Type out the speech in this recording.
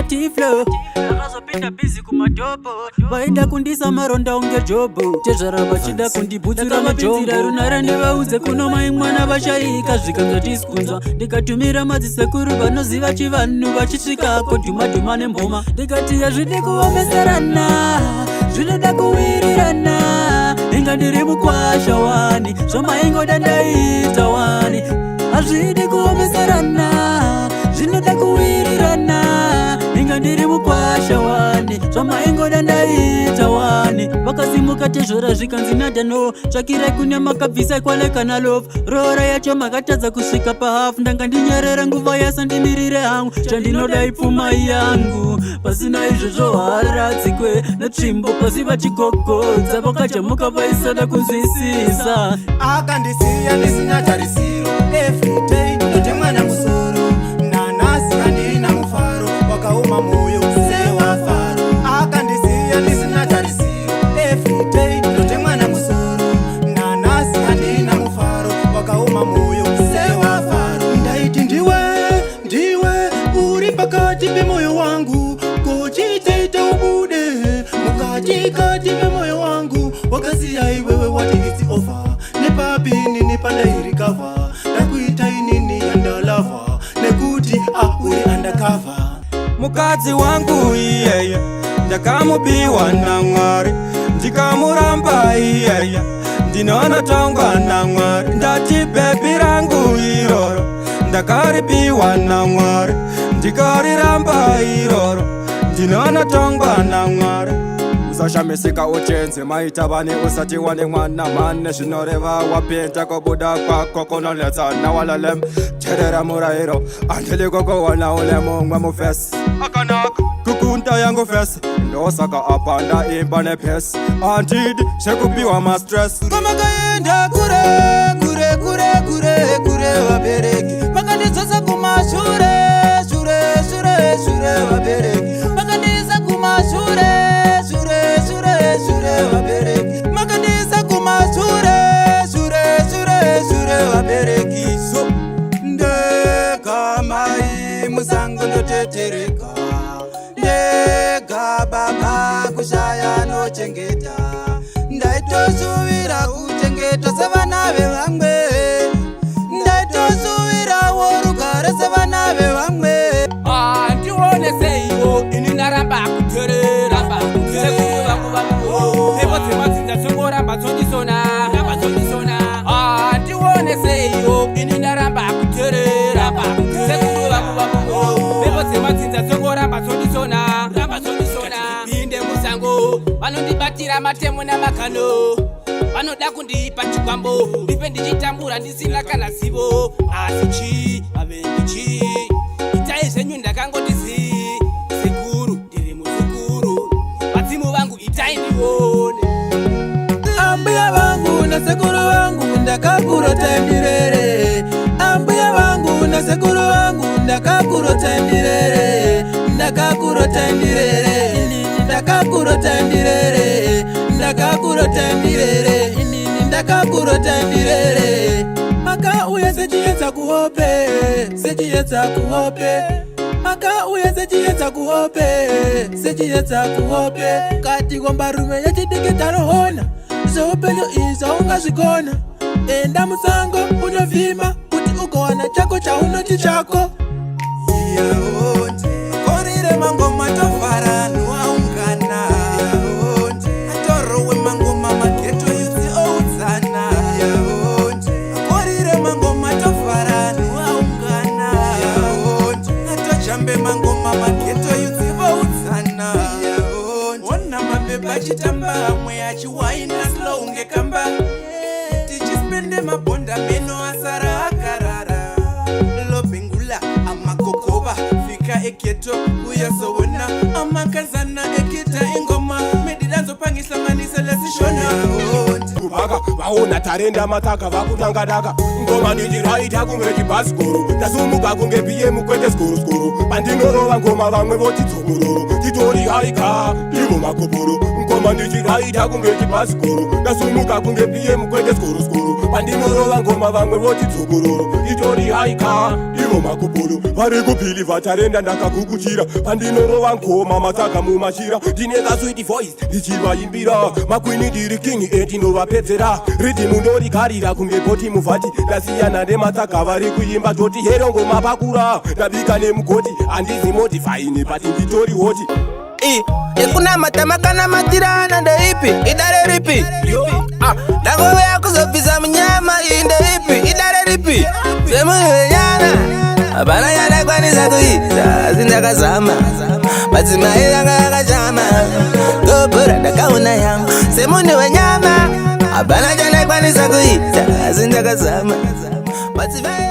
Tiflo akazopinda busy kumadobo vaida kundisa maronda unge jobo tezvara vachida kundibutsira majombo runara nevaudze kuno mai mwana vashaika zvikanza tisikunzwa ndikatumira madzisekuru vanoziva chivanhu vachisvikako dhumadhuma nemboma ndikati hazvidi kuomeserana zvinoda kuwirirana inga ndiri mukwasha wani zvomaingoda ndaita wani hazvidi kuomeserana zvinoda kuwirirana inga ndiri mukwasha wani zvamaingoda ndaita wani vakasimuka tezvora zvikanzi nadhano tsvakirai kune makabvisa kwalekana lofu roora yacho makatadza kusvika pahafu ndanga ndinyerera nguva yasandimirire hangu chandinoda ipfumai yangu pasina izvozvo haradzikwe netsvimbo pasi vachigogodza vakachamuka vaisada kunzwisisa akandisiya ndisina tarisiro everyday ndotemwa namusoro nanasi handina mufaro wakauma moyo sewa faro akandisiya ndisina tarisiro everyday ndotemwa namusoro nanasi handina mufaro wakauma moyo sewa faro ndaiti ndiwe uri pakati pemoyo wangu kochitaita ubude mukatikati pemoyo wangu wakasiya iwewe wati it's over nepabini nipandairikava ndakuita inini yandalava nekuti uri undercover mukadzi wangu iyeye ndakamupiwa naMwari ndikamuramba iyeye ndinonotongwa naMwari ndati bebi rangu iroro ndakaripiwa naMwari ndikariramba iroro ndinonotongwa naMwari usashamisika uchenze maita vane usati wane mwana mane zvinoreva wapinda kubuda kwako kunonetsana walalem terera murayiro andili kukuwana ule mumwe mufesi akanaka kukunda yangu fesi ndosaka apa ndaimba nepesi andidi zvekupiwa mastress kamakaenda kure kure kure kure kure vabereki makandidzosa kumashure shure shure shure vabereki makandisa kumashure vabereki makandisa kumashure shure vabereki so ndega mai musango ndotetereka ndega baba kushaya nochengeta ndaitosuvira kuchengeta sevana vevamwe ndaitosuvirawo rugare sevana vevamwe ndione seiwo ini ndaramba kuterera ndione seiyo ini ndaramba kuterera pepo dzemadzinza dzongoramba dzondisona inde musango vanondibatira matemo namakano vanoda kundipa chikwambo ndipe ndichitambura ndisina kana zivo asi chii avendi itai zvenyu ndakangotisi sekuru ndiri muzukuru vadzimu vangu itai ndione ambuya vangu na sekuru vangu ndakakurota ndirere ambuya vangu na sekuru vangu ndakakurota ndirere ndakakurota ndirere ndakakurota ndirere ndakakurota ndirere ndakakurota ndirere makauya sechiedza kuhope sechiedza kuhope makauya sechiedza kuhope sechiedza kuhope kati kombarume yechidikitarohona zveupenyu izvo ungazvigona enda musango unovhima kuti ugowana chako chaunoti chako korire mangoma tovhara nwaungana atorowe mangoma mageto yudzi oudzana korire mangoma tovhara nwaungana atojambe mangoma mageto yudzi voudzana ona mapepa achitamba amwe achiwaina slounge kamba tichispende mabhonda meno asara akarara lobhengula amakokova fika eketo uyazowona amakazana ekita ingoma medidanzopangihlanganisa lesishona kuvaka vaona tarenda mataka vakutangadaka ngoma ndichiraita kunge chibhasikoro ndasumuka kunge piye mukwete skuru pandinorova ngoma vamwe voti dzomororo itori haika ivo makoporo ngoma ndichiraita kunge chibhasikoro ndasumuka kunge pm kwete skoro pandinorova ngoma vamwe voti dzokororo itori haika ivo makoporo vari kupilivha tarenda ndakakukuchira pandinorova ngoma matsaga mumashira ndine kaswiti voice ndichivaimbira makwini ndiri king endinovapedzera ridhimu ndorikarira kunge boti muvhati ndasiyana nematsaga vari kuimba toti hero ngoma pakura ndabika nemugoti handizi modifyine pati nditori hoti ikuna matamaka matirana ndeipi idare ripi ndangove kuzobvisa munyama iyi ndeipi idare ripi semunhu wenyana hapana yandakwanisa kuita asi ndakazama madzimai anga akashama gobhura ndakaona yangu semunhu wenyama hapana chandakwanisa kuita asi ndakazama madzimai